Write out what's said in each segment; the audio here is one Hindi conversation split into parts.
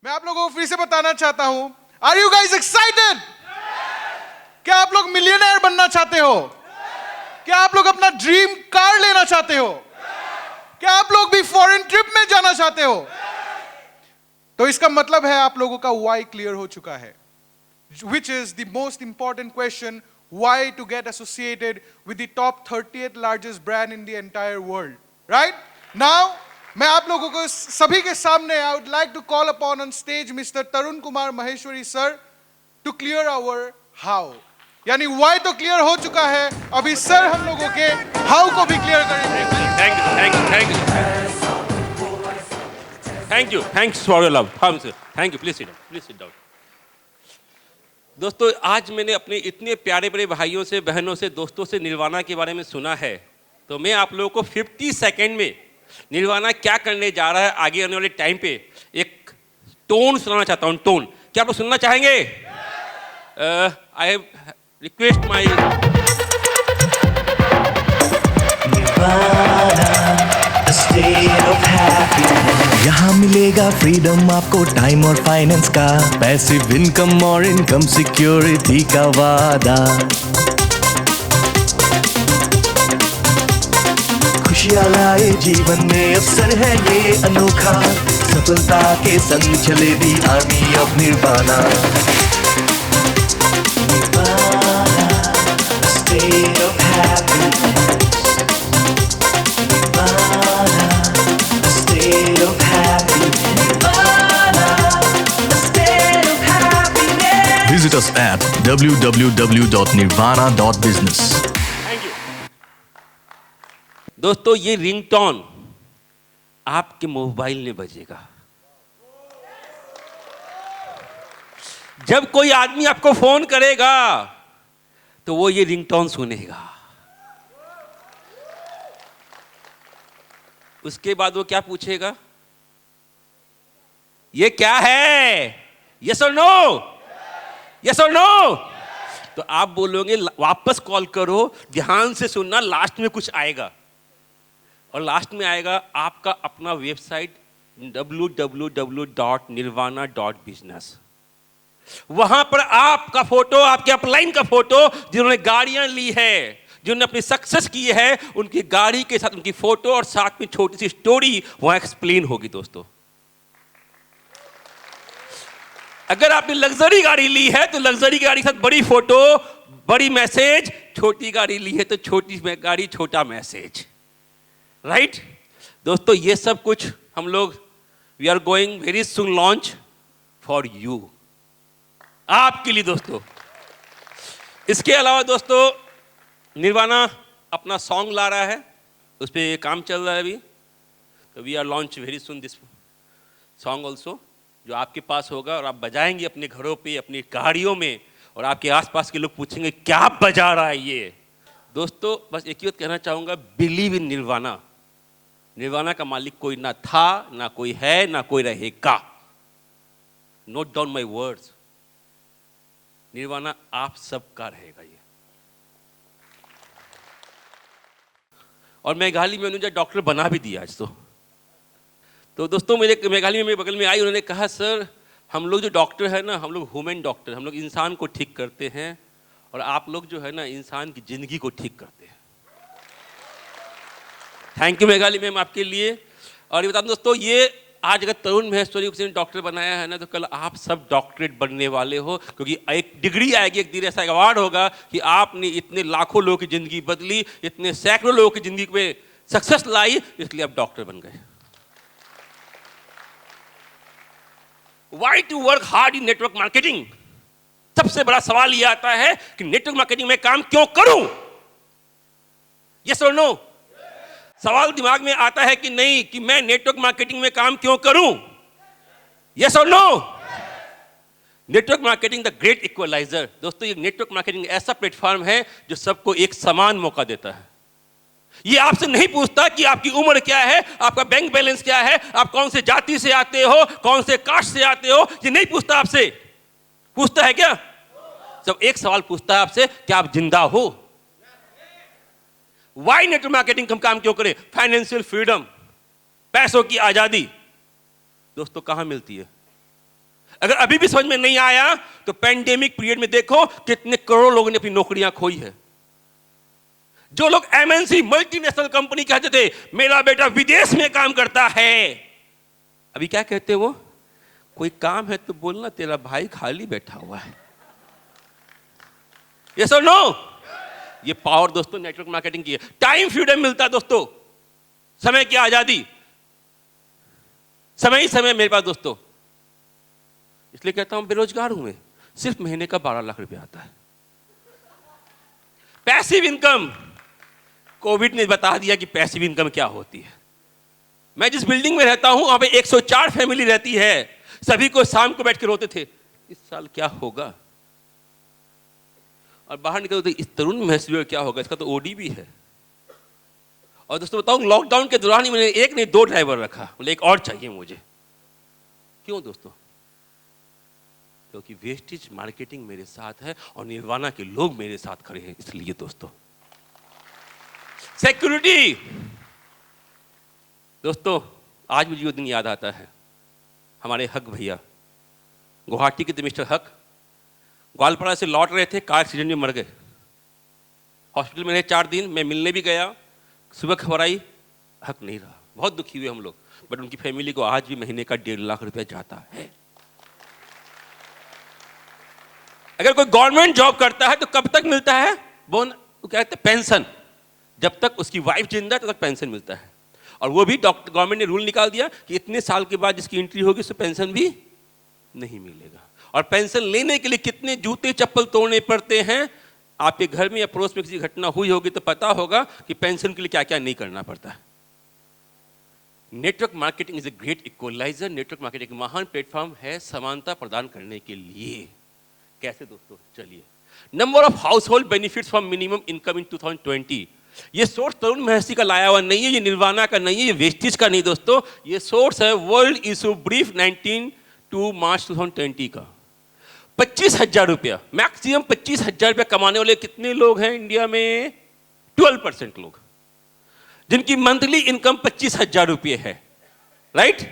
मैं आप लोगों को फिर से बताना चाहता हूं, आर यू गाइज एक्साइटेड? क्या आप लोग मिलियनेयर बनना चाहते हो? क्या आप लोग अपना ड्रीम कार लेना चाहते हो? क्या आप लोग भी फॉरेन ट्रिप में जाना चाहते हो? तो इसका मतलब है आप लोगों का वाई क्लियर हो चुका है, which is the most important question, why to get associated with the top 38th largest brand in the entire world, right? Now, मैं आप लोगों को सभी के सामने I would like to call upon on stage Mr. Tarun Kumar Maheshwari sir to clear our how. यानी why तो clear हो चुका है, अभी सर हम लोगों के how को भी clear करेंगे. Thank you. Thanks for your love. Thank you. Please sit down. दोस्तों, आज मैंने अपने इतने प्यारे प्यारे भाइयों से, बहनों से, दोस्तों से निर्वाणा के बारे में सुना है, तो मैं आप लोगों को 50 सेकेंड में निर्वाणा क्या करने जा रहा है आगे आने वाले टाइम पे एक टोन सुनाना चाहता हूँ. टोन क्या आप लोग सुनना चाहेंगे? आई रिक्वेस्ट माई यहाँ मिलेगा फ्रीडम आपको टाइम और फाइनेंस का, पैसिव इनकम और इनकम सिक्योरिटी का वादा. खुशियाँ लाए जीवन में अवसर है ये अनोखा, सफलता के संग चलेगी army of Nirvana. State of happiness. State of happiness. Visit us at www.nirvana.business. Thank you. दोस्तों, ये रिंगटोन आपके मोबाइल में बजेगा. जब कोई आदमी आपको फोन करेगा तो वो ये रिंगटोन सुनेगा. उसके बाद वो क्या पूछेगा? ये क्या है? यस और नो? यस और नो? तो आप बोलोगे वापस कॉल करो, ध्यान से सुनना, लास्ट में कुछ आएगा. और लास्ट में आएगा आपका अपना वेबसाइट www.nirvana.business. वहां पर आपका फोटो, आपके अपलाइन का फोटो, जिन्होंने गाड़ियां ली है, जिन्होंने अपनी सक्सेस की है, उनकी गाड़ी के साथ उनकी फोटो और साथ में छोटी सी स्टोरी वहां एक्सप्लेन होगी. दोस्तों, अगर आपने लग्जरी गाड़ी ली है तो लग्जरी गाड़ी के साथ बड़ी फोटो, बड़ी मैसेज. छोटी गाड़ी ली है तो छोटी गाड़ी, छोटा मैसेज. राइट? दोस्तों, ये सब कुछ हम लोग we are going very soon launch for you, आपके लिए. दोस्तों, इसके अलावा दोस्तों, निर्वाणा अपना सॉन्ग ला रहा है, उस पर काम चल रहा है अभी. तो we are launch very soon this song also, जो आपके पास होगा और आप बजाएंगे अपने घरों पे, अपनी गाड़ियों में, और आपके आसपास के लोग पूछेंगे क्या बजा रहा है ये. दोस्तों, बस एक ही बात कहना चाहूँगा, बिलीव इन निर्वाणा. निर्वाणा का मालिक कोई ना था, ना कोई है, ना कोई रहेगा. Note down my words. Nirvana आप सबका रहेगा ये. और मेघालय में उन्होंने डॉक्टर बना भी दिया आज. तो दोस्तों, मेरे मेघालय में मेरे बगल में आई, उन्होंने कहा सर, हम लोग जो डॉक्टर है ना, हम लोग ह्यूमन डॉक्टर, हम लोग इंसान को ठीक करते हैं, और आप लोग जो है ना, इंसान की जिंदगी को ठीक करते हैं. थैंक यू मेघालय मैम आपके लिए. और ये बता दूं दोस्तों, ये आज अगर तरुण महेश्वरी को डॉक्टर बनाया है ना, तो कल आप सब डॉक्टरेट बनने वाले हो, क्योंकि एक डिग्री आएगी, एक दिन ऐसा अवार्ड होगा कि आपने इतने लाखों लोगों की जिंदगी बदली, इतने सैकड़ों लोगों की जिंदगी में सक्सेस लाई, इसलिए आप डॉक्टर बन गए. Why to work hard in network marketing? सबसे बड़ा सवाल यह आता है कि नेटवर्क मार्केटिंग में काम क्यों करूं? यस और नो? सवाल दिमाग में आता है कि नहीं, कि मैं नेटवर्क मार्केटिंग में काम क्यों करूं? यस और no? Network marketing the great equaliser. दोस्तों, ये नेटवर्क मार्केटिंग ऐसा प्लेटफॉर्म है जो सबको एक समान मौका देता है. ये आपसे नहीं पूछता कि आपकी उम्र क्या है, आपका बैंक बैलेंस क्या है, आप कौन से जाति से आते हो, कौन से कास्ट से आते हो. ये नहीं पूछता आपसे. पूछता है क्या? सब एक सवाल पूछता है आपसे, क्या आप जिंदा हो? वाई नेटवर्क मार्केटिंग हम काम क्यों करें? फाइनेंशियल फ्रीडम, पैसों की आजादी. दोस्तों, कहां मिलती है? अगर अभी भी समझ में नहीं आया तो पैंडेमिक पीरियड में देखो कितने करोड़ लोगों ने अपनी नौकरियां खोई है। जो लोग एमएनसी मल्टीनेशनल कंपनी कहते थे मेरा बेटा विदेश में काम करता है, अभी क्या कहते हैं वो, कोई काम है तो बोलना, तेरा भाई खाली बैठा हुआ है। यस और नो? ये पावर दोस्तों नेटवर्क मार्केटिंग की है। टाइम फ्रीडम मिलता है दोस्तों, समय की आजादी, समय ही समय मेरे पास दोस्तों। इसलिए कहता हूं बेरोजगार हूं मैं, सिर्फ महीने का 12 लाख रुपया आता है। पैसिव इनकम, कोविड ने बता दिया कि पैसिव इनकम क्या होती है। मैं जिस बिल्डिंग में रहता हूं वहां पे 104 फैमिली रहती है। सभी को शाम को बैठ के रोते थे इस साल क्या होगा, और बाहर निकलते इस तरुण महसूस क्या होगा, इसका तो ओडी भी है। और दोस्तों बताऊं, लॉकडाउन के दौरान ही मैंने एक नहीं 2 ड्राइवर रखा, बोले एक और चाहिए मुझे। क्यों दोस्तों? क्योंकि वेस्टेज मार्केटिंग मेरे साथ है और निर्वाणा के लोग मेरे साथ खड़े हैं, इसलिए दोस्तों। सिक्योरिटी, दोस्तों आज मुझे वो दिन याद आता है, हमारे हक भैया गुवाहाटी के थे, मिस्टर हक, ग्वालपाड़ा से लौट रहे थे, कार एक्सीडेंट में मर गए। हॉस्पिटल में रहे 4 दिन, मैं मिलने भी गया, सुबह खबर आई हक नहीं रहा। बहुत दुखी हुए हम लोग, बट उनकी फैमिली को आज भी महीने का 1.5 लाख रुपया जाता है। अगर कोई गवर्नमेंट जॉब करता है तो कब तक मिलता है बोन, वो कहते हैं पेंशन, जब तक उसकी वाइफ जिंदा है तब तक पेंशन मिलता है। और वो भी डॉक्टर गवर्नमेंट ने रूल निकाल दिया कि इतने साल के बाद जिसकी एंट्री होगी उससे पेंशन भी नहीं मिलेगा। और पेंशन लेने के लिए कितने जूते चप्पल तोड़ने पड़ते हैं। आपके घर में या पड़ोस में किसी घटना हुई होगी तो पता होगा कि पेंशन के लिए क्या क्या नहीं करना पड़ता है। Network marketing is a great equaliser. Network marketing एक महान प्लेटफॉर्म है समानता प्रदान करने के लिए। कैसे दोस्तों? चलिए, number of house hold benefits from minimum income in 2020। ये सोर्स तरुण महर्षि का लाया हुआ नहीं है, ये निर्वाणा का नहीं है, ये वेस्टेज का नहीं दोस्तों, ये सोर्स है वर्ल्ड इशू ब्रीफ 19 मार्च 2020 का। 25,000 रुपया, मैक्सिमम 25,000 रुपया कमाने वाले कितने लोग हैं इंडिया में? 12% लोग, जिनकी मंथली इनकम 25,000 रुपये है, राइट?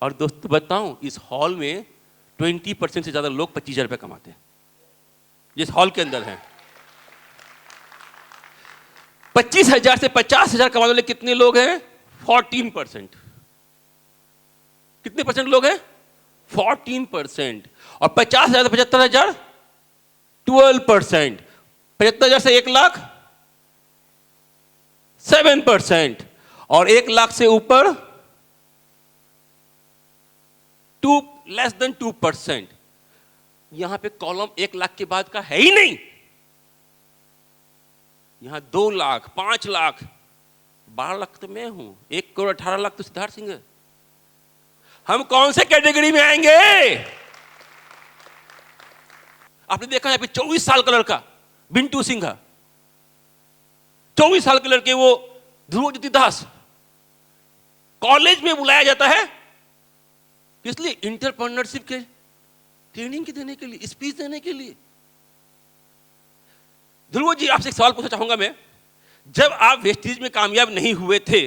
और दोस्तों बताऊं, इस हॉल में 20% से ज्यादा लोग 25,000 रुपया कमाते हैं, जिस हॉल के अंदर हैं। 25,000 से 50,000 कमाने वाले कितने लोग हैं? 14%। कितने परसेंट लोग हैं? 14%। और 50,000 से 75,000 12%। 75,000 से 1 लाख 7%। और 1 लाख से ऊपर लेस देन 2%। यहां पे कॉलम 1 लाख के बाद का है ही नहीं। यहां 2 लाख, 5 लाख, 12 लाख तो मैं हूं, 1 करोड़ 18 लाख तो सिद्धार्थ सिंह है। हम कौन से कैटेगरी में आएंगे? आपने देखा यहां पे 24 साल का लड़का बिंटू सिंह, 24 साल के लड़के वो ध्रुव ज्योति दास, कॉलेज में बुलाया जाता है इसलिए इंटरप्रेन्योरशिप के ट्रेनिंग के देने के लिए, स्पीच देने के लिए। ध्रुव जी, आपसे एक सवाल पूछना चाहूंगा मैं, जब आप वेस्टेज में कामयाब नहीं हुए थे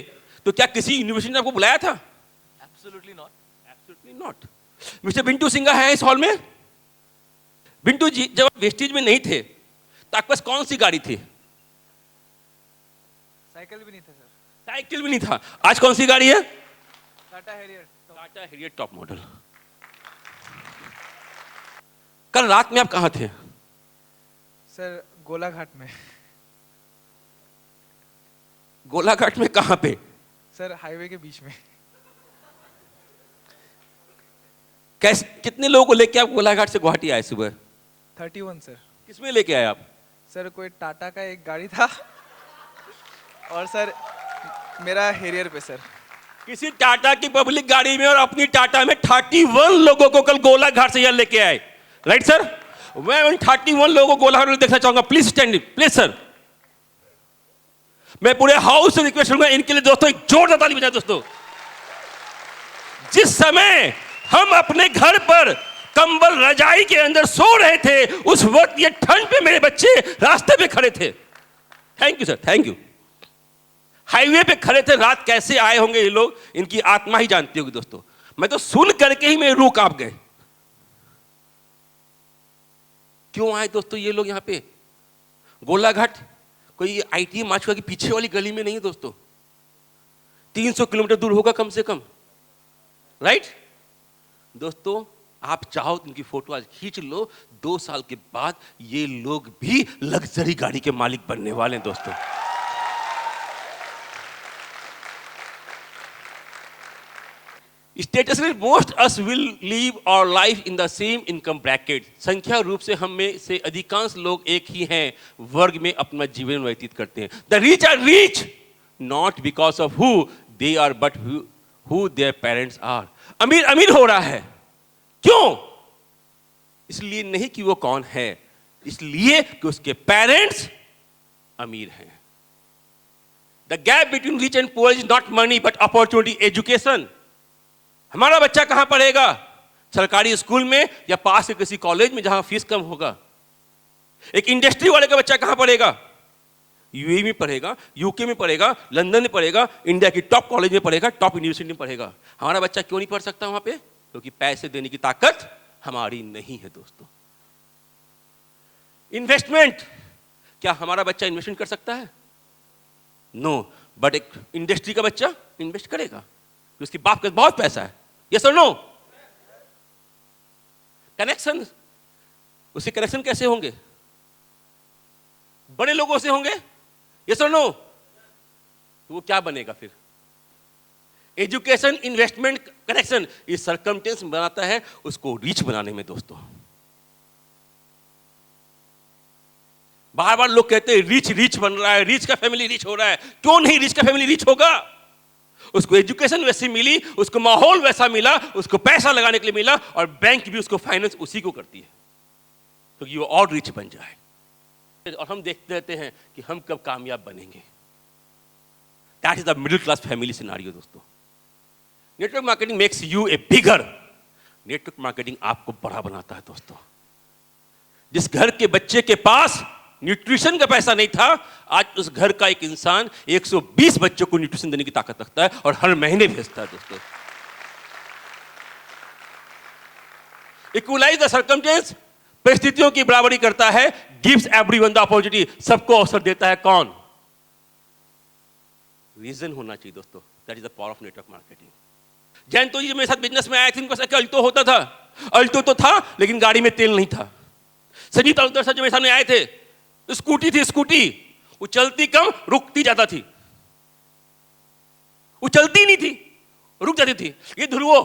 तो क्या किसी यूनिवर्सिटी ने आपको बुलाया था? Absolutely not. Absolutely not. Mister Bintu Singh है इस हॉल में। बिंटू जी, जब आप वेस्टेज में नहीं थे तो आपके पास कौन सी गाड़ी थी? साइकिल भी नहीं था सर। साइकिल भी नहीं था। आज कौन सी गाड़ी है? Tata Harrier. Tata Harrier top model. कल रात में आप कहां थे? सर गोलाघाट में। गोलाघाट में कहां पे? सर हाईवे के बीच में। कैसे, कितने लोगों को लेके आप गोलाघाट से गुवाहाटी आए सुबह? 31 सर। किसमें लेके आए आप? सर कोई टाटा का एक गाड़ी था और सर मेरा हैरियर पे सर। किसी टाटा की पब्लिक गाड़ी में और अपनी टाटा में 31 लोगों को कल गोलाघाट से यहां लेके आए, राइट सर? मैं उन 31 लोगों को गोलाघाट में देखना चाहूंगा। Please stand, please sir. मैं पूरे हाउस से रिक्वेस्ट करूंगा इनके लिए दोस्तों एक जोरदार ताली बजाएं दोस्तों। जिस समय हम अपने घर पर कंबल रजाई के अंदर सो रहे थे, उस वक्त ये ठंड पे मेरे बच्चे रास्ते पे खड़े थे। Thank you sir, thank you. Highway पे खड़े थे, रात कैसे आए होंगे ये लोग, इनकी आत्मा ही जानती होगी दोस्तों। मैं तो सुन करके ही मेरे रूह कांप गए। क्यों आए दोस्तों ये लोग यहां पे? गोलाघाट कोई आईटी माचुआ की पीछे वाली गली में नहीं है दोस्तों, 300 किलोमीटर दूर होगा कम से कम, राइट? दोस्तों आप चाहो तो इनकी फोटो आज खींच लो, 2 साल के बाद ये लोग भी लग्जरी गाड़ी के मालिक बनने वाले हैं दोस्तों। Statistically most us will live our life in the same income bracket. संख्या रूप से हम में से अधिकांश लोग एक ही हैं वर्ग में अपना जीवन व्यतीत करते हैं। The rich are rich not because of who they are but who their parents are. अमीर अमीर हो रहा है क्यों? इसलिए नहीं कि वो कौन है, इसलिए कि उसके पेरेंट्स अमीर हैं। The gap between rich and poor is not money but opportunity, education. हमारा बच्चा कहां पढ़ेगा? सरकारी स्कूल में या पास के किसी कॉलेज में जहां फीस कम होगा। एक इंडस्ट्री वाले का बच्चा कहां पढ़ेगा? यूएई में पढ़ेगा, यूके में पढ़ेगा, लंदन में पढ़ेगा, इंडिया की टॉप कॉलेज में पढ़ेगा, टॉप यूनिवर्सिटी में पढ़ेगा। हमारा बच्चा क्यों नहीं पढ़ सकता वहां पे? क्योंकि पैसे देने की ताकत हमारी नहीं है दोस्तों। इन्वेस्टमेंट, क्या हमारा बच्चा इन्वेस्टमेंट कर सकता है? नो, बट एक इंडस्ट्री का बच्चा इन्वेस्ट करेगा, उसके बाप के बहुत पैसा है। यस और नो? कनेक्शन, उसके कनेक्शन कैसे होंगे? बड़े लोगों से होंगे। यस और नो? तो वो क्या बनेगा फिर? एजुकेशन, इन्वेस्टमेंट, कनेक्शन, ये सर्कमटेंस बनाता है उसको रिच बनाने में दोस्तों। बार बार लोग कहते हैं रिच रिच बन रहा है, रिच का फैमिली रिच हो रहा है। क्यों नहीं रिच का फैमिली रिच होगा? उसको एजुकेशन वैसी मिली, उसको माहौल वैसा मिला, उसको पैसा लगाने के लिए मिला, और बैंक भी उसको फाइनेंस उसी को करती है क्योंकि वो और रिच बन जाए। और हम देखते रहते हैं कि हम कब कामयाब बनेंगे। That is the middle class family scenario दोस्तों। Network marketing makes you a bigger. Network marketing आपको बड़ा बनाता है दोस्तों। जिस घर के बच्चे के पास न्यूट्रिशन का पैसा नहीं था, आज उस घर का एक इंसान 120 बच्चों को न्यूट्रिशन देने की ताकत रखता है और हर महीने भेजता है दोस्तों। इक्वलाइज द सर्कमस्टेंस, परिस्थितियों की बराबरी करता है। गिव्स एवरीवन द अपॉर्चुनिटी, सबको अवसर देता है। कौन? रीजन होना चाहिए दोस्तों। That is the power of network marketing. Jayanto ji मेरे साथ बिजनेस में आए थे, उनको ऐसा अल्टो होता था। अल्टो तो था लेकिन गाड़ी में तेल नहीं था। संजीव तालुकदार सर जो मेरे सामने आए थे, स्कूटी थी, स्कूटी वो चलती कम, रुकती ज्यादा थी। वो चलती नहीं थी, रुक जाती थी। ये ध्रुवो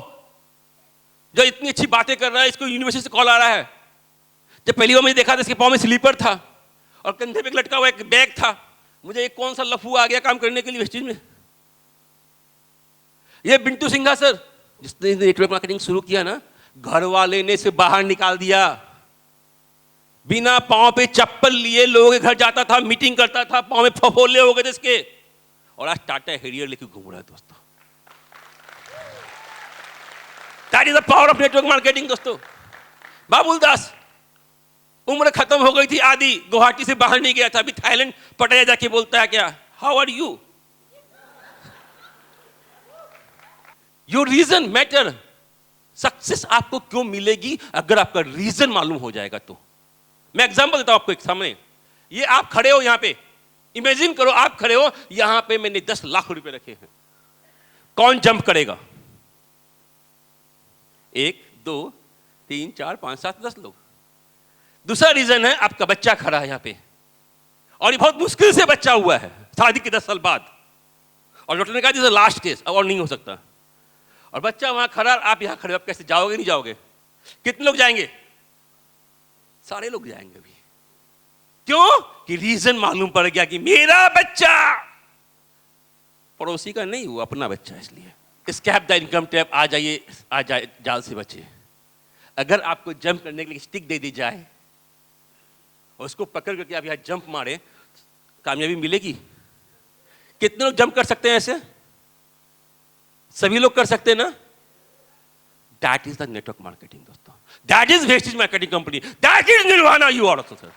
जो इतनी अच्छी बातें कर रहा है, इसको यूनिवर्सिटी से कॉल आ रहा है। जब पहली बार मुझे देखा था, इसके पाँव में स्लीपर था और कंधे पे लटका हुआ एक बैग था। मुझे एक कौन सा लफू आ गया काम करने के लिए वेस्टेज में। ये बिंटू सिंघा सर, जिसने नेटवर्क मार्केटिंग शुरू किया ना, घर वाले ने से बाहर निकाल दिया। बिना पांव पे चप्पल लिए लोगों के घर जाता था, मीटिंग करता था, पांव में फफोले हो गए थे इसके, और आज टाटा हैरियर लेके घूम रहा है दोस्तों। That is the power of network marketing दोस्तों। बाबुल दास, उम्र खत्म हो गई थी आधी, गुवाहाटी से बाहर नहीं गया था, अभी थाईलैंड पटाया जाके बोलता है क्या, how are you? Your reason matter. Success आपको क्यों मिलेगी? अगर आपका रीजन मालूम हो जाएगा तो। मैं एग्जांपल देता हूं आपको एक सामने। ये आप खड़े हो यहां पे, इमेजिन करो आप खड़े हो यहां पे, मैंने 10 लाख रुपए रखे हैं। कौन जंप करेगा? 1 2 3 4 5 7 10 लोग। दूसरा रीजन है आपका बच्चा खड़ा है यहां पे, और ये बहुत मुश्किल से बच्चा हुआ है शादी के 10 साल बाद, और डॉक्टर ने कहा दिस इज लास्ट केस, अब और नहीं हो सकता। और बच्चा वहां खड़ा, आप यहां खड़े, आप कैसे जाओगे? नहीं जाओगे? कितने लोग जाएंगे? सारे लोग जाएंगे अभी। क्यों? कि रीजन मालूम पड़ गया कि मेरा बच्चा पड़ोसी का नहीं, वो अपना बच्चा। इसलिए स्कैप द इनकम टैप, आ जाइए, आ जाए, जाल से बचिए। अगर आपको जंप करने के लिए स्टिक दे दी जाए और उसको पकड़ करके आप यहां जंप मारे, कामयाबी मिलेगी? कितने लोग जंप कर सकते हैं ऐसे? सभी लोग कर सकते हैं ना? That is the network marketing दोस्तों। That is wastage marketing company. That is Nirvana. You are also sir.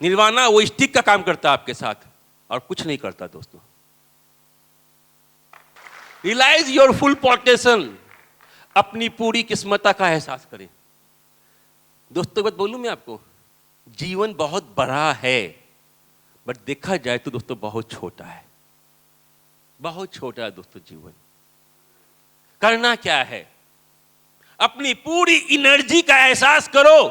Nirvana वो स्टिक का काम करता है आपके साथ और कुछ नहीं करता दोस्तों। रियलाइज योर फुल पोटेंशियल, अपनी पूरी किस्मत का एहसास करें। दोस्तों बात बोलूं मैं आपको, जीवन बहुत बड़ा है, बट देखा जाए तो दोस्तों बहुत छोटा है, बहुत छोटा है दोस्तों जीवन। करना क्या है, अपनी पूरी एनर्जी का एहसास करो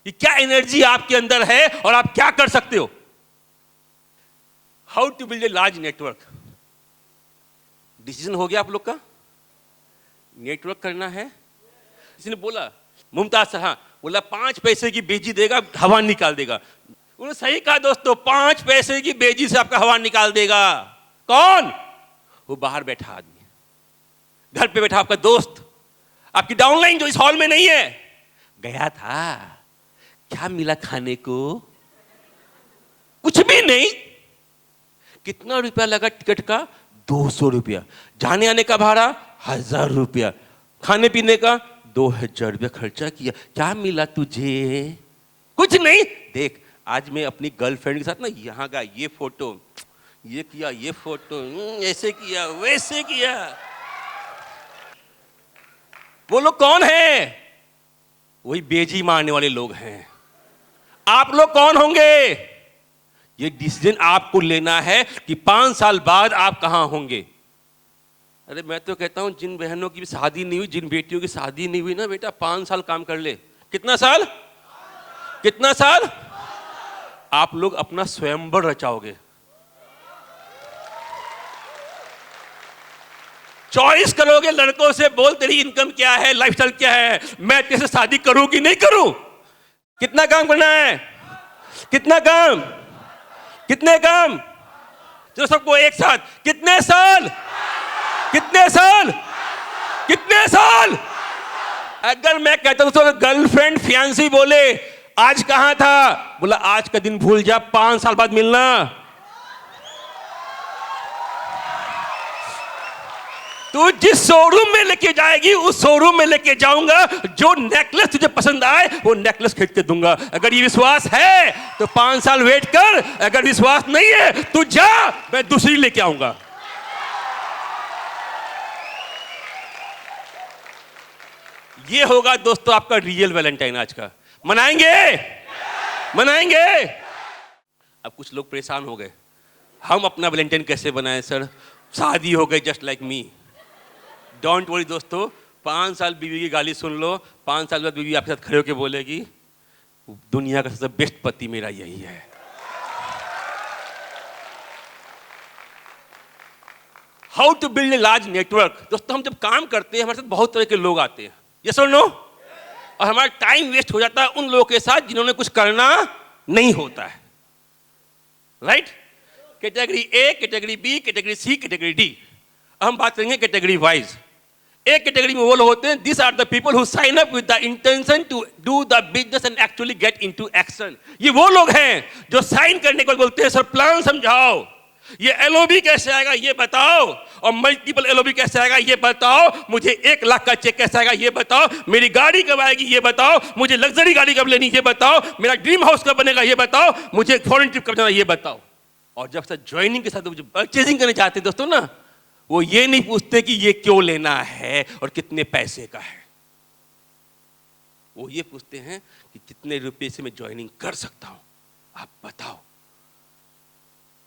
कि क्या एनर्जी आपके अंदर है और आप क्या कर सकते हो। How to build a large network, decision हो गया आप लोग का, नेटवर्क करना है। किसी ने बोला मुमताज सर, हाँ बोला 5 पैसे की बेजी देगा हवा निकाल देगा। उन्होंने सही कहा दोस्तों, 5 पैसे की बेजी से आपका हवा निकाल देगा। कौन? वो बाहर बैठा आदमी, घर पे बैठा आपका दोस्त, आपकी डाउनलाइन जो इस हॉल में नहीं है। गया था, क्या मिला खाने को? कुछ भी नहीं। कितना रुपया लगा टिकट का? 200 रुपया। जाने आने का भाड़ा 1000 रुपया। खाने पीने का 2000 रुपया खर्चा किया। क्या मिला तुझे? कुछ नहीं। देख आज मैं अपनी गर्लफ्रेंड के साथ ना यहाँ का ये फोटो, ये किया, ये फोटो, ऐसे किया, वैसे किया। वो लोग कौन है? वही बेजी मारने वाले लोग हैं। आप लोग कौन होंगे? ये डिसीजन आपको लेना है कि 5 साल बाद आप कहां होंगे। अरे मैं तो कहता हूं जिन बहनों की शादी नहीं हुई, जिन बेटियों की शादी नहीं हुई ना बेटा, 5 साल काम कर ले। कितना साल? कितना साल? आप लोग अपना स्वयंवर रचाओगे। चॉइस करोगे लड़कों से, बोल तेरी इनकम क्या है, लाइफस्टाइल क्या है, मैं तेरे से शादी करूं कि नहीं करूं। कितना काम करना है? कितना काम? कितने काम? चलो सबको एक साथ, कितने साल? कितने साल? कितने साल? अगर मैं कहता हूं तो गर्लफ्रेंड फियांसी बोले आज कहां था, बोला आज का दिन भूल जा, 5 साल बाद मिलना। तू जिस शोरूम में लेके जाएगी उस शोरूम में लेके जाऊंगा, जो नेकलेस तुझे पसंद आए वो नेकलेस खरीद के दूंगा। अगर ये विश्वास है तो 5 साल वेट कर, अगर विश्वास नहीं है तो जा, मैं दूसरी लेके आऊंगा। ये होगा दोस्तों आपका रियल वैलेंटाइन आज का। मनाएंगे? मनाएंगे? अब कुछ लोग परेशान हो गए, हम अपना वैलेंटाइन कैसे बनाएं सर, शादी हो गई just like me. Don't worry दोस्तों, 5 साल बीवी की गाली सुन लो, 5 साल बाद बीवी आपके साथ खड़े होकर बोलेगी दुनिया का सबसे बेस्ट पति मेरा यही है। How to build a large network. दोस्तों हम जब काम करते हैं हमारे साथ बहुत तरह के लोग आते हैं, यस और नो, और हमारा टाइम वेस्ट हो जाता है उन लोगों के साथ जिन्होंने कुछ करना नहीं होता है। Right? Category A, category B, category C, category D. हम बात करेंगे कैटेगरी वाइज। एक कैटेगरी में वो लोग होते हैं, this are the people who sign up with the intention to do the business and actually get into action. ये वो लोग हैं जो साइन करने को बोलते हैं सर प्लान समझाओ, ये एलओबी कैसे आएगा ये बताओ, और मल्टीपल एलओबी कैसे आएगा ये बताओ, मुझे 1 लाख का चेक कैसे आएगा ये बताओ, मेरी गाड़ी कब आएगी ये बताओ, मुझे लग्जरी गाड़ी कब लेनी ये बताओ, मेरा ड्रीम हाउस कब बनेगा ये बताओ, मुझे फॉरेन ट्रिप कब जाना ये बताओ। और जब सर ज्वाइनिंग के साथ जो परचेजिंग करने जाते हैं दोस्तों ना, वो ये नहीं पूछते कि ये क्यों लेना है और कितने पैसे का है, वो ये पूछते हैं कि कितने रुपए से मैं ज्वाइनिंग कर सकता हूं आप बताओ।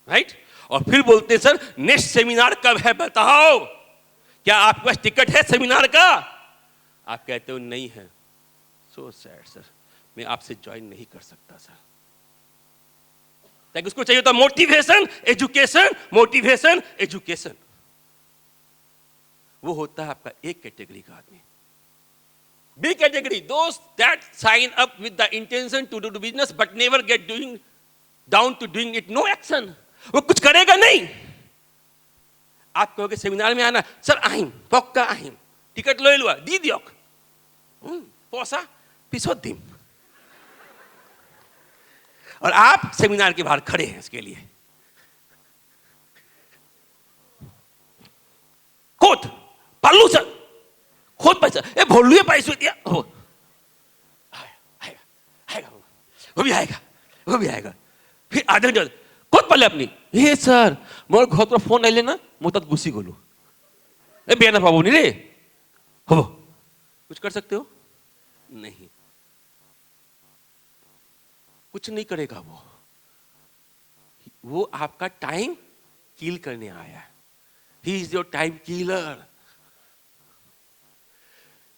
राइट? और फिर बोलते हैं सर नेक्स्ट सेमिनार कब है बताओ, क्या आपके पास टिकट है सेमिनार का? आप कहते हो नहीं है। सो सैड सर, मैं आपसे ज्वाइन नहीं कर सकता सर। ताकि उसको चाहिए होता मोटिवेशन, एजुकेशन, मोटिवेशन, एजुकेशन। वो होता है आपका एक कैटेगरी का आदमी। B category, those that sign up with the intention to do business but never get doing down to doing it, no action. वो कुछ करेगा नहीं। आप कहोगे सेमिनार में आना, सर आहिम पक्का आहिम, टिकट लो लुआ दी दियोक पोसा पिसोत दिम, और आप सेमिनार के बाहर खड़े हैं इसके लिए। कोट पालू सर खोद पैसा ए भोलुए पैसे दिया हो, आएगा आएगा वो भी आएगा, वो भी आएगा। फिर आधे घंटे कोत पाले अपनी, ये सर मोर घर पर फोन आइले ना, मैं तक गुसी गलु ए बेना बाबू नहीं रे हो, कुछ कर सकते हो? नहीं, कुछ नहीं करेगा वो आपका टाइम किल करने आया है। He is your time killer.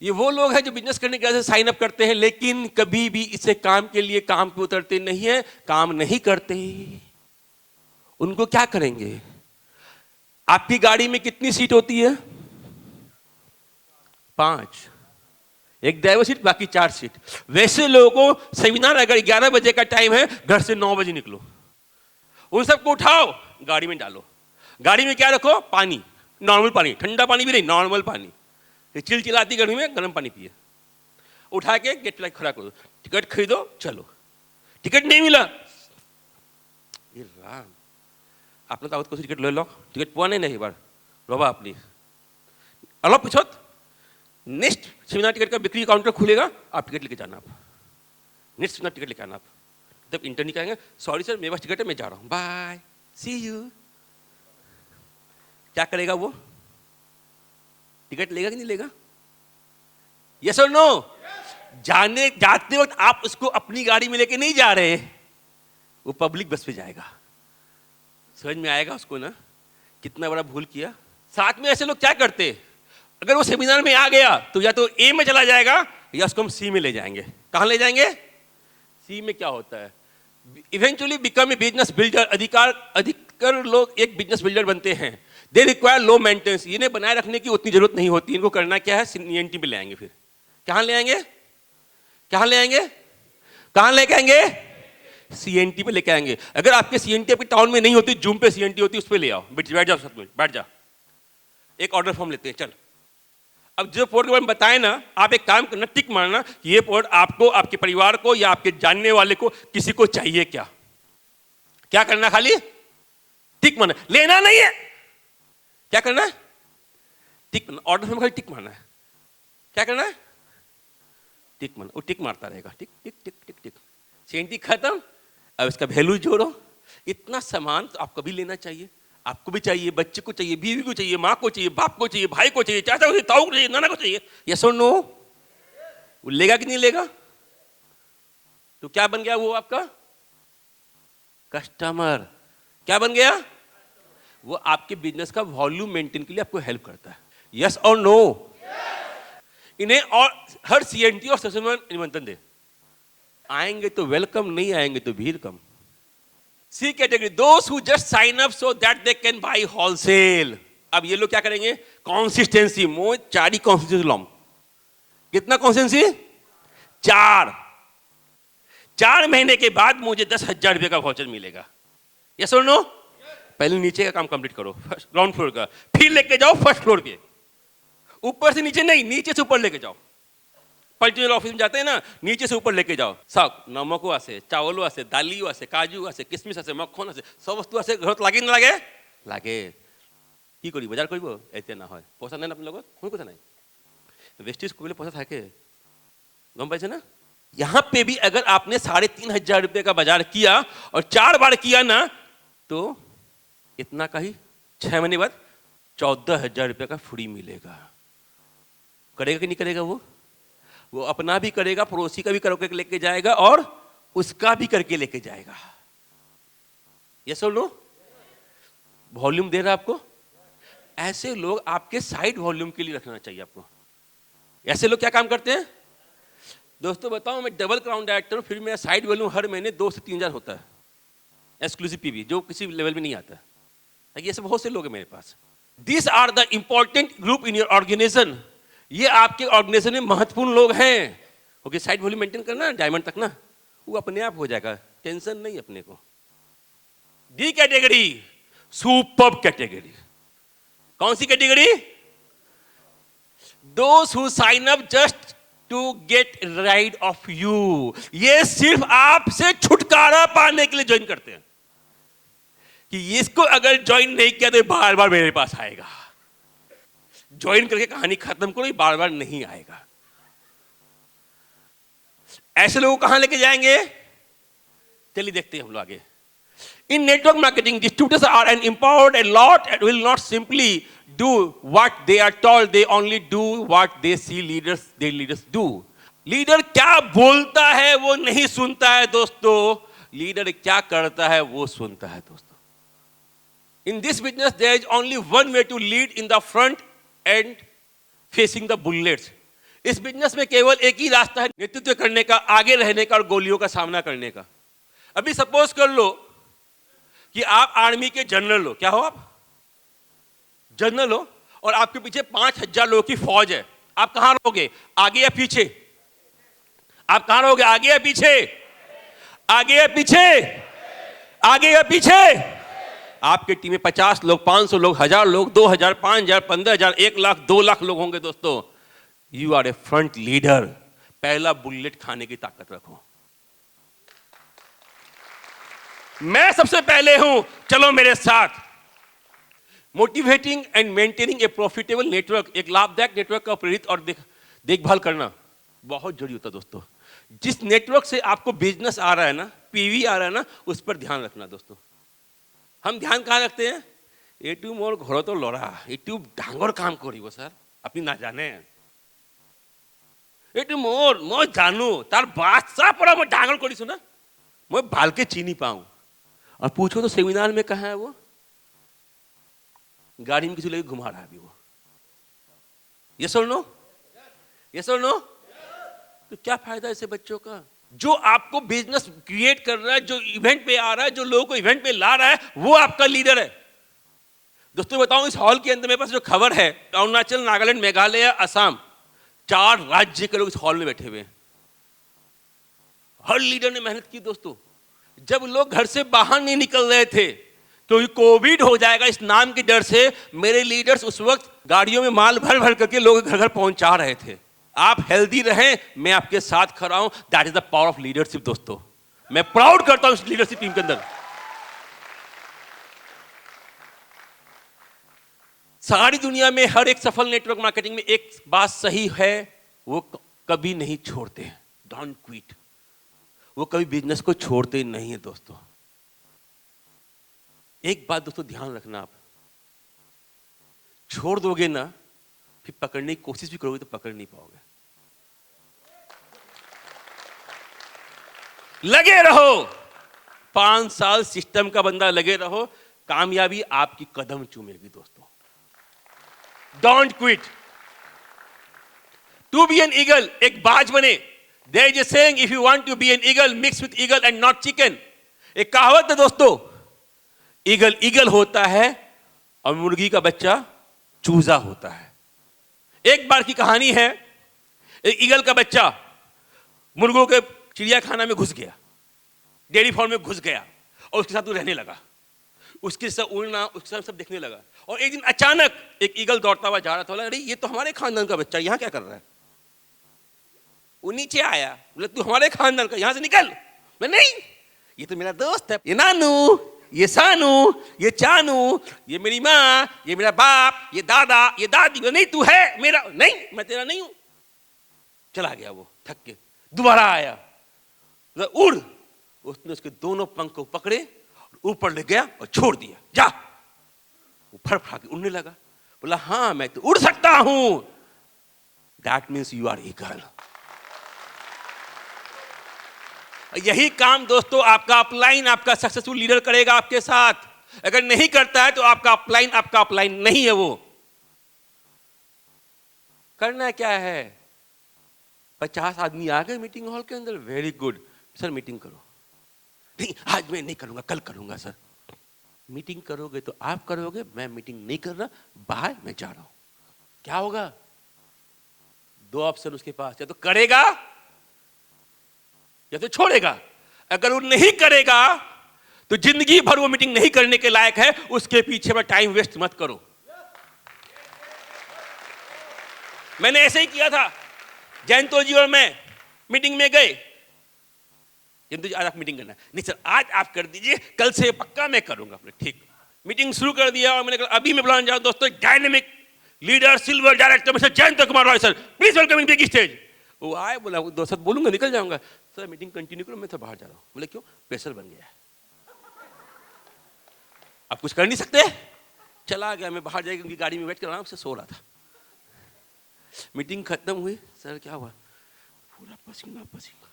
ये वो लोग हैं जो बिजनेस करने के वजह से साइन अप करते हैं, लेकिन कभी भी इसे काम के लिए काम पे उतरते नहीं है, काम नहीं करते। उनको क्या करेंगे? आपकी गाड़ी में कितनी सीट होती है? 5, एक ड्राइवर सीट, बाकी 4 सीट। वैसे लोगों को सेमिनार अगर 11 बजे का टाइम है, घर से 9 बजे निकलो, उन सबको उठाओ, गाड़ी में डालो। गाड़ी में क्या रखो? पानी, नॉर्मल पानी, ठंडा पानी भी नहीं, नॉर्मल पानी। चिलचिलाती गर्मी में गर्म पानी पिए। उठा के गेट पे खड़ा करो, टिकट खरीदो, चलो। टिकट नहीं मिला, ये राम, आपने तो कुछ टिकट ले लो, टिकट पुआ नहीं बार रोबा अपनी अलग पिछत। नेक्स्ट सेमिनार टिकट का बिक्री काउंटर खुलेगा, आप टिकट लेके जाना। आप नेक्स्ट सेमिनार टिकट लेके आना। आप जब इंटरव्यू कहेंगे, सॉरी सर मेरे पास टिकट है, मैं जा रहा हूँ, बाय, सी यू। क्या करेगा वो? टिकट लेगा कि नहीं लेगा? यस और नो? जाते वक्त आप उसको अपनी गाड़ी में लेके नहीं जा रहे, वो पब्लिक बस पे जाएगा। समझ में आएगा उसको ना कितना बड़ा भूल किया। साथ में ऐसे लोग क्या करते, अगर वो सेमिनार में आ गया तो या तो ए में चला जाएगा या उसको हम सी में ले जाएंगे। कहां ले जाएंगे? सी में क्या होता है? Eventually become a business builder. अधिकतर लोग एक बिजनेस बिल्डर बनते हैं। They require low maintenance. इन्हें बनाए रखने की उतनी जरूरत नहीं होती। इनको करना क्या है? सीएनटी पे ले आएंगे। फिर कहां ले आएंगे? कहां ले आएंगे? कहां लेके आएंगे? सीएनटी पे लेके आएंगे। अगर आपके सीएनटी आपके टाउन में नहीं होती, जूम पे सीएनटी होती, उस पे ले आओ। बैठ जाओ साथ में, बैठ जा। एक ऑर्डर फॉर्म लेते हैं, चल। अब जो प्रोडक्ट के बारे में बताए ना, आप एक काम करना, टिक मारना, ये प्रोडक्ट आपको, आपके परिवार को या आपके जानने वाले को, किसी को चाहिए क्या? क्या करना? खाली टिक मारना, लेना नहीं है। क्या करना है? टिक मारना। ऑर्डर फॉर्म खाली टिक मारना है। क्या करना है? टिक मारना। वो टिक मारता रहेगा, टिक टिक टिक टिक टिक। सीएनटी खत्म। अब इसका वैल्यू जोड़ो। इतना सामान तो आपको भी लेना चाहिए, आपको भी चाहिए, बच्चे को चाहिए, बीवी को चाहिए, माँ को चाहिए, बाप को चाहिए, भाई को चाहिए, चाचा को चाहिए, ताऊ को चाहिए, नाना को चाहिए। यस और नो? वो लेगा कि नहीं लेगा? तो क्या बन गया वो आपका? कस्टमर। क्या बन गया? वो आपके बिजनेस का वॉल्यूम मेंटेन के लिए आपको हेल्प करता है। यस और नो? इन्हें और हर सीएनटी और सेशन में निमंत्रण दे। आएंगे तो वेलकम, नहीं आएंगे तो भीड़ कम। C category, those who just sign up so that they can buy wholesale. अब ये लोग क्या करेंगे? कंसिस्टेंसी। मो 4 कंसिस्टेंसी लॉम। कितना कंसिस्टेंसी? 4 महीने के बाद मुझे 10,000 रुपए का वाउचर मिलेगा। यस और नो? पहले नीचे का काम कंप्लीट करो, फर्स्ट ग्राउंड फ्लोर का, फिर लेके जाओ फर्स्ट फ्लोर पे। ऊपर से नीचे नहीं, नीचे से ऊपर लेके जाओ। पर्टिकुलर ऑफिस में जाते हैं ना, नीचे से ऊपर लेके जाओ। सब नमको आसे, चावलो आसे, दालियो आसे, काजू आसे, किशमिश आसे, मक्खन आसे, सब वस्तु आसे। घरत लागे ना लागे? लागे। কি করি বাজার করব? এতে না হয়। পয়সা নেন আপনার লগত? কোন কথা নাই। वेस्टेज को पैसा থাকে, गम पाइছে ना? यहाँ पे भी अगर आपने 3,500 रुपए का बाजार किया और 4 बार किया ना, तो इतना का ही 6 महीने बाद 14,000 रुपए का फ्री मिलेगा। करेगा कि नहीं करेगा? वो अपना भी करेगा, पड़ोसी का भी करके लेके जाएगा और उसका भी करके लेके जाएगा। यस और नो? वॉल्यूम दे रहा आपको। ऐसे लोग आपके साइड वॉल्यूम के लिए रखना चाहिए आपको। ऐसे लोग क्या काम करते हैं? दोस्तों बताओ, मैं डबल क्राउन डायरेक्टर हूं, फिर मेरा साइड वॉल्यूम हर महीने 2 से 3,000 होता है। एक्सक्लूसिव पीवी, जो किसी लेवल में नहीं आता। ये सब बहुत से लोग हैं मेरे पास। This are the important group in your organization. ये आपके ऑर्गेनाइजेशन में महत्वपूर्ण लोग हैं। ओके, साइड वॉल्यूम मेंटेन करना डायमंड तक ना, वो अपने आप हो जाएगा, टेंशन नहीं अपने को। D category, superb category. कौन सी category? Those who sign up just to get rid of you. ये सिर्फ आपसे छुटकारा पाने के लिए ज्वाइन करते हैं कि इसको अगर ज्वाइन नहीं किया तो बार बार मेरे पास आएगा। ज्वाइन करके कहानी खत्म करो, बार बार नहीं आएगा। ऐसे लोगों को कहां लेके जाएंगे? चलिए देखते हैं हम लोग आगे। In network marketing, distributors are empowered a lot and will not simply do what they are told, they only do what they see their leaders do. Leader क्या बोलता है वो नहीं सुनता है दोस्तों, लीडर क्या करता है वो सुनता है दोस्तों. In this business, there is only one way to lead in the front and facing the bullets. इस बिजनेस में केवल एक ही रास्ता है नेतृत्व करने का, आगे रहने का और गोलियों का सामना करने का. अभी सपोज कर लो कि आप आर्मी के जनरल हो. क्या हो आप? जनरल हो और आपके पीछे 5,000 लोगों की फौज है. आप कहां रहोगे, आगे या पीछे? आप कहां रहोगे, आगे या पीछे? आगे या पीछे? आगे या पीछे? आपके टीम में 50 लोग, 500 लोग, 1000 लोग, 2000, 5000, 15000, 1 लाख, 2 लाख लोग होंगे दोस्तों. You are a front leader. पहला बुलेट खाने की ताकत रखो. मैं सबसे पहले हूं, चलो मेरे साथ. Motivating and maintaining A profitable network, एक लाभदायक नेटवर्क का प्रेरित और देखभाल करना बहुत जरूरी होता है दोस्तों. जिस नेटवर्क से आपको बिजनेस आ रहा है ना, पीवी आ रहा है ना, उस पर ध्यान रखना दोस्तों. हम ध्यान कहां रखते हैं? एटू मोर घर तो लड़ा, एटू डांगर काम करिब सर, अपनी ना जाने. एटू मोर मैं जानू तार बादशाह पड़ा मैं डांगर करिस ना, मैं बाल के चीनी पाऊं. और पूछो तो सेमिनार में कहाँ है वो? गाड़ी में किसी लेके घुमा रहा है अभी वो. यस और नो? यस और नो? तो क्या फायदा ऐसे बच्चों का? जो आपको बिजनेस क्रिएट कर रहा है, जो इवेंट पे आ रहा है, जो लोगों को इवेंट पे ला रहा है, वो आपका लीडर है. दोस्तों बताऊं, इस हॉल के अंदर मेरे पास जो खबर है, अरुणाचल, नागालैंड, मेघालय, असम, 4 राज्य के लोग इस हॉल में बैठे हुए हैं. हर लीडर ने मेहनत की दोस्तों. जब लोग घर से बाहर नहीं निकल रहे थे क्योंकि कोविड हो जाएगा इस नाम के डर से, मेरे लीडर्स उस वक्त गाड़ियों में माल भर भर करके लोग घर घर पहुंचा रहे थे. आप हेल्दी रहें, मैं आपके साथ खड़ा हूं. That is the power of leadership दोस्तों. मैं प्राउड करता हूं इस लीडरशिप टीम के अंदर. सारी दुनिया में हर एक सफल नेटवर्क मार्केटिंग में एक बात सही है, वो कभी नहीं छोड़ते. Don't quit. वो कभी बिजनेस को छोड़ते नहीं है दोस्तों. एक बात दोस्तों ध्यान रखना, आप छोड़ दोगे ना, फिर पकड़ने की कोशिश भी करोगे तो पकड़ नहीं पाओगे. लगे रहो, 5 साल सिस्टम का बंदा लगे रहो, कामयाबी आपकी कदम चूमेगी दोस्तों. Don't quit. To be an eagle, एक बाज बने. There is a saying, if you want to be an eagle, mix with eagle and not chicken. एक कहावत है दोस्तों, ईगल ईगल होता है और मुर्गी का बच्चा चूजा होता है. एक बार की कहानी है, एक ईगल का बच्चा मुर्गों के चिड़िया खाना में घुस गया, डेयरी फार्म में घुस गया और उसके साथ वो रहने लगा. उसके साथ उड़ना, उसके साथ सब देखने लगा. और एक दिन अचानक एक ईगल दौड़ता हुआ जा रहा था. बोला, अरे ये तो हमारे खानदान का बच्चा यहाँ क्या कर रहा है? वो नीचे आया, बोला तू हमारे खानदान का, यहां से निकल. मैं नहीं, ये तो मेरा दोस्त है. ये नानू, ये सानू, ये चानू, ये मेरी माँ, ये मेरा बाप, ये दादा, ये दादी. नहीं, तू है मेरा. नहीं, मैं तेरा नहीं हूं. चला गया वो थक के. दोबारा आया, उड़. उसने उसके दोनों पंख को पकड़े और ऊपर ले गया और छोड़ दिया. जा. वो फड़फड़ा के उड़ने लगा. बोला हाँ मैं तो उड़ सकता हूं. That means you are eagle. यही काम दोस्तों आपका अपलाइन, आपका सक्सेसफुल लीडर करेगा आपके साथ. अगर नहीं करता है तो आपका अपलाइन नहीं है. वो करना क्या है? 50 आदमी आ गए मीटिंग हॉल के अंदर. वेरी गुड सर, मीटिंग करो. नहीं, आज मैं नहीं करूंगा, कल करूंगा सर. मीटिंग करोगे तो आप करोगे, मैं मीटिंग नहीं कर रहा, बाहर मैं जा रहा हूं. क्या होगा? 2 ऑप्शन उसके पास, या तो करेगा या तो छोड़ेगा. अगर वो नहीं करेगा तो जिंदगी भर वो मीटिंग नहीं करने के लायक है. उसके पीछे में टाइम वेस्ट मत करो. मैंने ऐसे ही किया था. जयंतो जी और मैं मीटिंग में गए. जयंतो जी आज आप मीटिंग करना है. नहीं सर आज आप कर दीजिए, कल से पक्का मैं करूंगा. ठीक. मीटिंग शुरू कर दिया और मैंने कहा अभी मैं बुलाने जा रहा हूं दोस्तों dynamic leader, silver director mister Jayant Kumar Roy sir, please welcome in big stage. वो आए, बोला दोस्त बोलूंगा, निकल जाऊंगा. सर मीटिंग कंटिन्यू करो, मैं तो बाहर जा रहा हूं. बोले क्यों? प्रेशर बन गया है. अब कुछ कर नहीं सकते, चला गया। मैं बाहर जाकर उनकी गाड़ी में बैठ कर आराम से सो रहा था। मीटिंग खत्म हुई, सर क्या हुआ? पूरा पसीना पसीना।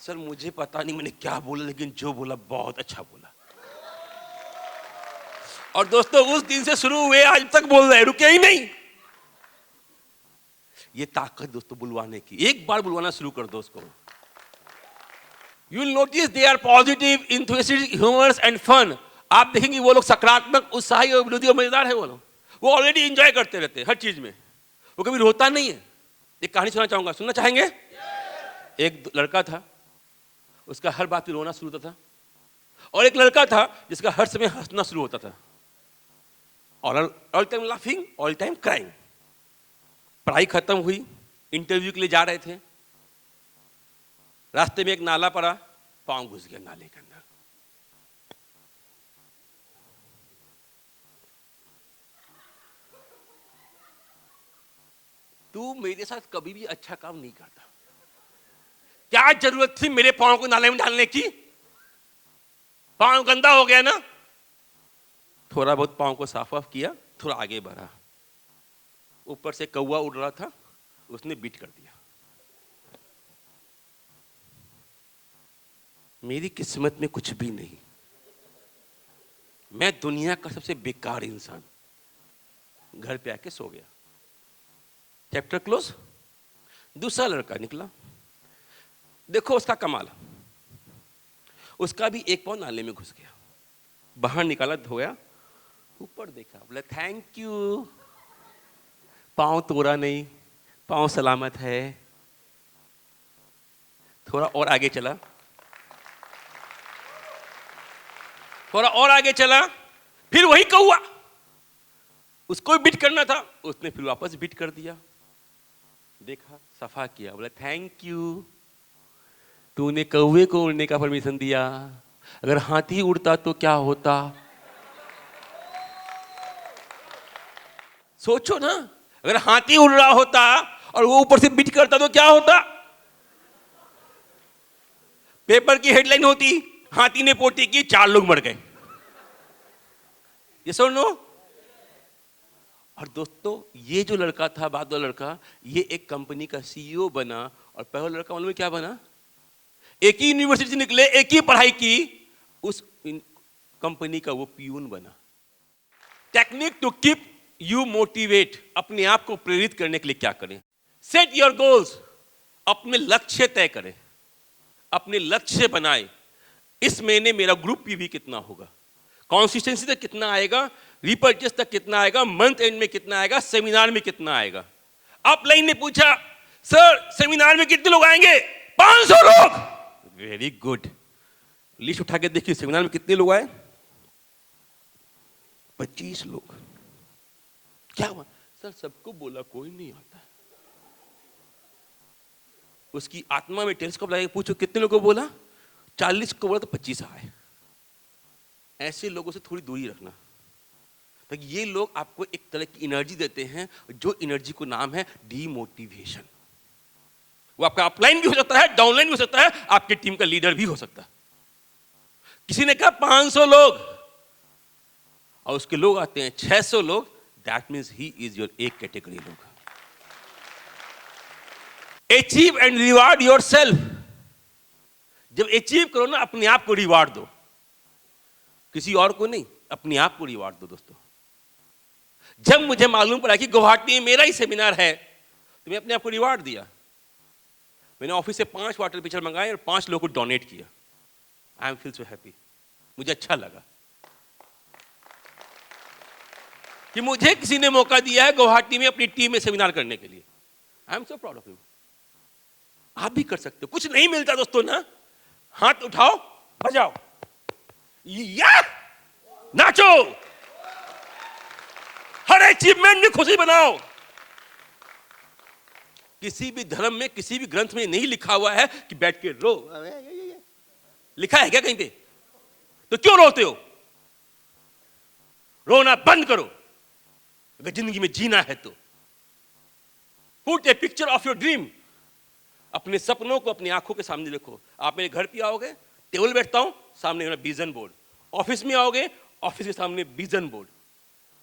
सर मुझे पता नहीं मैंने क्या बोला, लेकिन जो बोला बहुत अच्छा बोला। और दोस्तों उस दिन से शुरू हुए आज तक बोल रहे, रुके ही नहीं। ये ताकत दोस्तों बुलवाने की, एक बार बुलवाना शुरू कर दो उसको। You will notice they are positive, enthusiastic, humorous and fun. आप देखेंगे वो लोग सकारात्मक, उत्साही और विनोदी और मजेदार है। वो लोग वो ऑलरेडी एंजॉय करते रहते हैं हर चीज में, वो कभी रोता नहीं है। एक कहानी सुनना चाहूंगा, सुनना चाहेंगे? एक लड़का था, उसका हर बात पे रोना शुरू होता था, और एक लड़का था जिसका हर समय हंसना शुरू होता था। All time laughing, all time crying. पढ़ाई खत्म हुई, इंटरव्यू के लिए जा रहे थे, रास्ते में एक नाला पड़ा, पांव घुस गया नाले के अंदर। तू मेरे साथ कभी भी अच्छा काम नहीं करता, क्या जरूरत थी मेरे पांव को नाले में डालने की? पांव गंदा हो गया ना। थोड़ा बहुत पांव को साफ वाफ किया, थोड़ा आगे बढ़ा, ऊपर से कौवा उड़ रहा था, उसने बीट कर दिया। मेरी किस्मत में कुछ भी नहीं, मैं दुनिया का सबसे बेकार इंसान। घर पे आके सो गया। Chapter close. दूसरा लड़का निकला, देखो उसका कमाल, उसका भी एक पांव नाले में घुस गया, बाहर निकाला, धोया, ऊपर देखा, बोला थैंक यू, पांव तोड़ा नहीं, पांव सलामत है। थोड़ा और आगे चला, थोड़ा और आगे चला, फिर वही कौवा, उसको भी बीट करना था, उसने फिर वापस बीट कर दिया। देखा, सफा किया, बोला थैंक यू, तूने कौवे को उड़ने का परमिशन दिया, अगर हाथी उड़ता तो क्या होता? सोचो ना, अगर हाथी उड़ रहा होता और वो ऊपर से बीट करता तो क्या होता? पेपर की हेडलाइन होती, हाथी ने पोटी की, 4 लोग मर गए। ये सुन लो। और दोस्तों ये जो लड़का था, बाद वाला लड़का, ये एक कंपनी का सीईओ बना, और पहला लड़का मालूम है क्या बना? एक ही यूनिवर्सिटी से निकले, एक ही पढ़ाई की, उस कंपनी का वो पियून बना। Technique to keep you motivate, अपने आप को प्रेरित करने के लिए क्या करें? सेट योर गोल्स, अपने लक्ष्य तय करें, अपने लक्ष्य बनाए। इस महीने मेरा ग्रुप पीवी कितना होगा, कंसिस्टेंसी तक कितना आएगा, रिपर्चेस तक कितना आएगा, मंथ एंड में कितना आएगा, सेमिनार में कितना आएगा। अपलाइन ने पूछा, सर सेमिनार में कितने लोग आएंगे? 500 लोग। Very good. लिस्ट उठा के देखिए, सेमिनार में कितने लोग आए? 25 लोग। क्या हुआ? सर सबको बोला, कोई नहीं आता। उसकी आत्मा में टेलीस्कोप लगा के पूछो, कितने लोगों को बोला? 40 को बोला तो 25 आए। ऐसे लोगों से थोड़ी दूरी रखना, ताकि ये लोग आपको एक तरह की एनर्जी देते हैं, जो एनर्जी को नाम है डीमोटिवेशन। वो आपका अपलाइन भी हो सकता है, डाउनलाइन भी हो सकता है, आपकी टीम का लीडर भी हो सकता है। किसी ने कहा 500 लोग, और उसके लोग आते हैं 600 लोग, that means he is your एक कैटेगरी लोग। Achieve and reward your self. जब अचीव करो ना, अपने आप को रिवार्ड दो, किसी और को नहीं, अपने आप को रिवार्ड दो। दोस्तों जब मुझे मालूम पड़ा कि गुवाहाटी में मेरा ही सेमिनार है, तो मैं अपने आप को रिवार्ड दिया। मैंने ऑफिस से 5 वाटर पिचर मंगाए और 5 लोगों को डोनेट किया। I am feel so happy. मुझे अच्छा लगा कि मुझे किसी ने मौका दिया है गुवाहाटी में अपनी टीम में सेमिनार करने के लिए। I am so proud of you. आप भी कर सकते हो। कुछ नहीं मिलता दोस्तों ना, हाथ उठाओ, बजाओ, या नाचो, हर अचीवमेंट में खुशी बनाओ। किसी भी धर्म में, किसी भी ग्रंथ में नहीं लिखा हुआ है कि बैठ के रो। लिखा है क्या कहीं पे? तो क्यों रोते हो? रोना बंद करो अगर जिंदगी में जीना है तो। Put A picture of your dream. अपने सपनों को अपनी आंखों के सामने रखो। आप मेरे घर पे आओगे, टेबल बैठता हूं, सामने मेरा विजन बोर्ड, ऑफिस में आओगे, ऑफिस के सामने विजन बोर्ड,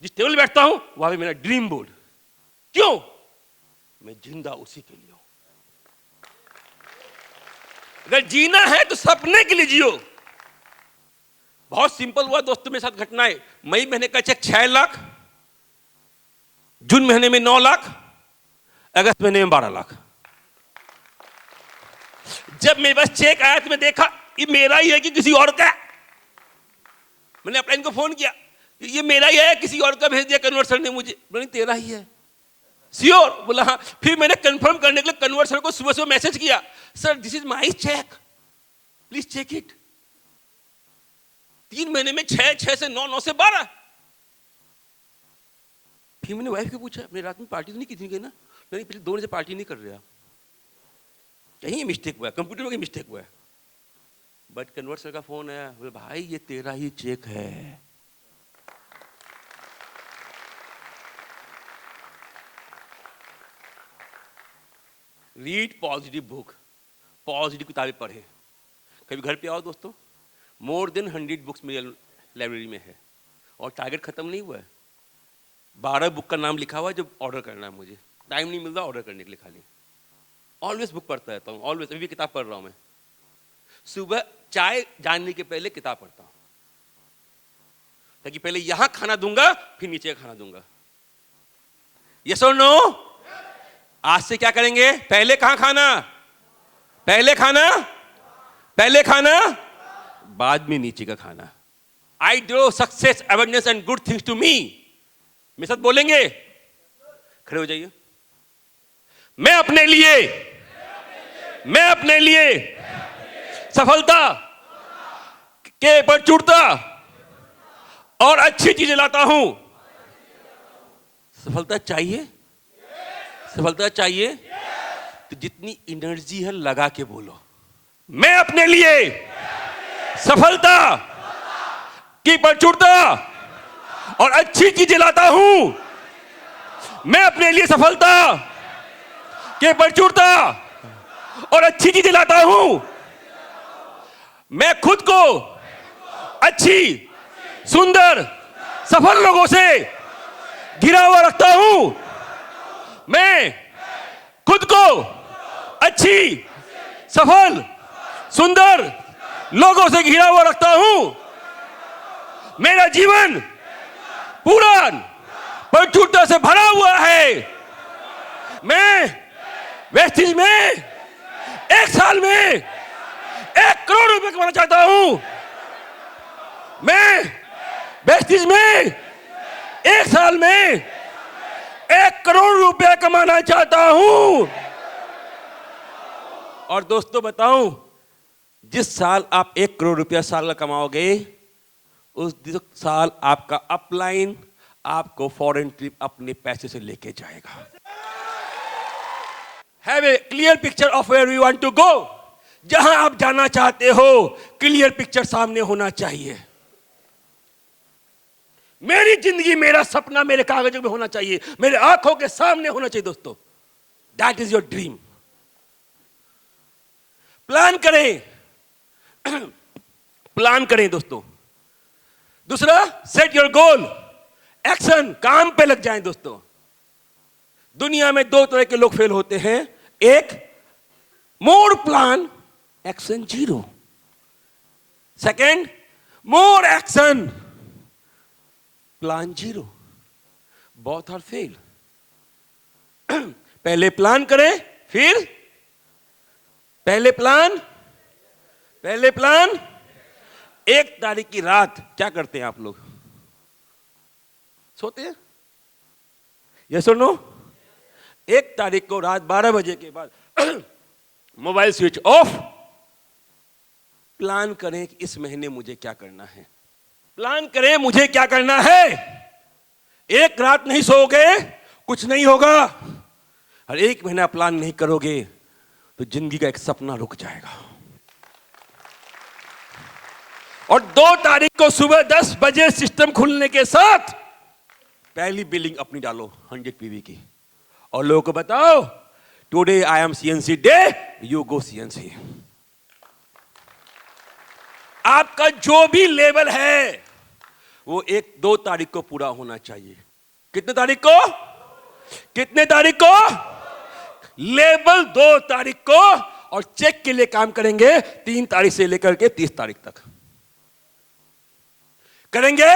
जिस टेबल बैठता हूं वहां पे मेरा ड्रीम बोर्ड। क्यों? मैं जिंदा उसी के लिए हूं। अगर जीना है तो सपने के लिए जियो। बहुत सिंपल हुआ दोस्तों मेरे साथ घटना है। मई महीने का चेक 6 लाख, जून महीने में 9 लाख, अगस्त महीने में 12 लाख। जब मेरे पास चेक आया तो मैं देखा ये मेरा ही है कि किसी और का। मैंने अपने इनको फोन किया, ये मेरा ही है किसी और का भेज दिया कन्वर्टर ने मुझे। बोले तेरा ही है, श्योर? बोला हाँ। फिर मैंने कंफर्म करने के लिए कन्वर्टर को सुबह सुबह मैसेज किया, sir this is my cheque, please check it. 3 महीने में 6, 6 से 9, 9 से 12। फिर मैंने वाइफ को पूछा, अपने रात में पार्टी तो नहीं की थी ना? नहीं, पिछले 2 दिन से पार्टी नहीं कर रहा। कहीं मिस्टेक हुआ है, कंप्यूटर में कहीं मिस्टेक हुआ है। बट कन्वर्टर का फोन आया, बोले भाई ये तेरा ही चेक है। रीड पॉजिटिव बुक, पॉजिटिव किताबें पढ़े। कभी घर पे आओ दोस्तों, मोर देन 100 बुक्स मेरी लाइब्रेरी में है और टारगेट खत्म नहीं हुआ है। 12 बुक का नाम लिखा हुआ है जो ऑर्डर करना है। मुझे टाइम नहीं मिलता ऑर्डर करने के लिए, खाली ऑलवेज बुक पढ़ता रहता हूँ, ऑलवेज। अभी किताब पढ़ रहा हूँ मैं। सुबह चाय जानने के पहले किताब पढ़ता हूँ, ताकि पहले यहां खाना दूंगा फिर नीचे खाना दूंगा। यस और नो? आज से क्या करेंगे? पहले कहां खाना? पहले खाना, पहले खाना, बाद में नीचे का खाना। I draw success, awareness and good things to me. मेरे साथ बोलेंगे? खड़े हो जाइए। मैं अपने लिए सफलता के परचूरता और अच्छी चीजें लाता हूं। सफलता चाहिए? सफलता चाहिए तो जितनी एनर्जी है लगा के बोलो। मैं अपने लिए सफलता की परचूरता और अच्छी चीजें लाता हूं। मैं अपने लिए सफलता के परचूरता और अच्छी चीजें लाता हूं। मैं खुद को अच्छी, सुंदर, सफल लोगों से घिरा हुआ रखता हूं। मैं खुद को अच्छी, सफल, सुंदर लोगों से घिरा हुआ रखता हूं। मेरा जीवन पूरा परचूरता से भरा हुआ है। मैं वेस्टिज में 1 साल में 1 करोड़ रुपए कमाना चाहता हूं। मैं वेस्टिज में 1 साल में 1 करोड़ रुपया कमाना चाहता हूं। और दोस्तों बताऊं, जिस साल आप 1 करोड़ रुपया साल का कमाओगे, उस साल आपका अपलाइन आपको फॉरेन ट्रिप अपने पैसे से लेके जाएगा। Have a clear picture of where you want to go. जहां आप जाना चाहते हो, क्लियर पिक्चर सामने होना चाहिए। मेरी जिंदगी, मेरा सपना मेरे कागजों में होना चाहिए, मेरे आंखों के सामने होना चाहिए दोस्तों। That is your dream. Plan करें, प्लान करें दोस्तों। दूसरा, सेट योर गोल, एक्शन, काम पे लग जाएं दोस्तों। दुनिया में 2 तरह के लोग फेल होते हैं। एक, more plan, action 0। Second, more action, plan 0। Both are fail. पहले प्लान करें, फिर पहले प्लान 1 तारीख की रात क्या करते हैं आप लोग? सोते हैं? यस और नो? 1 तारीख को रात 12 बजे के बाद मोबाइल स्विच ऑफ। प्लान करें कि इस महीने मुझे क्या करना है। प्लान करें मुझे क्या करना है। 1 रात नहीं सोओगे, कुछ नहीं होगा। और 1 महीना प्लान नहीं करोगे तो जिंदगी का एक सपना रुक जाएगा। और 2 तारीख को सुबह 10 बजे सिस्टम खुलने के साथ पहली बिलिंग अपनी डालो 100 पीवी की, और लोगों को बताओ today I am CNC day, you go CNC. आपका जो भी लेवल है वो 1-2 तारीख को पूरा होना चाहिए। कितने तारीख को? कितने तारीख को? लेवल 2 तारीख को, और चेक के लिए काम करेंगे 3 तारीख से लेकर के 30 तारीख तक। करेंगे?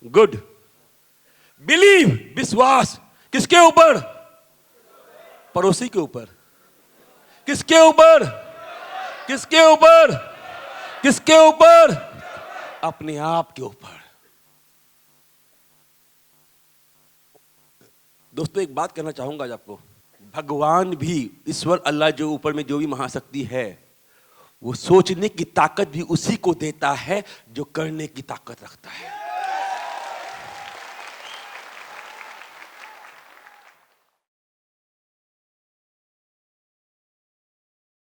गुड। बिलीव, विश्वास किसके ऊपर? पड़ोसी के ऊपर। किसके ऊपर? किसके ऊपर? किसके ऊपर? अपने आप के ऊपर। दोस्तों एक बात कहना चाहूंगा आज आपको, भगवान भी, ईश्वर अल्लाह जो ऊपर में जो भी महाशक्ति है, वो सोचने की ताकत भी उसी को देता है जो करने की ताकत रखता है।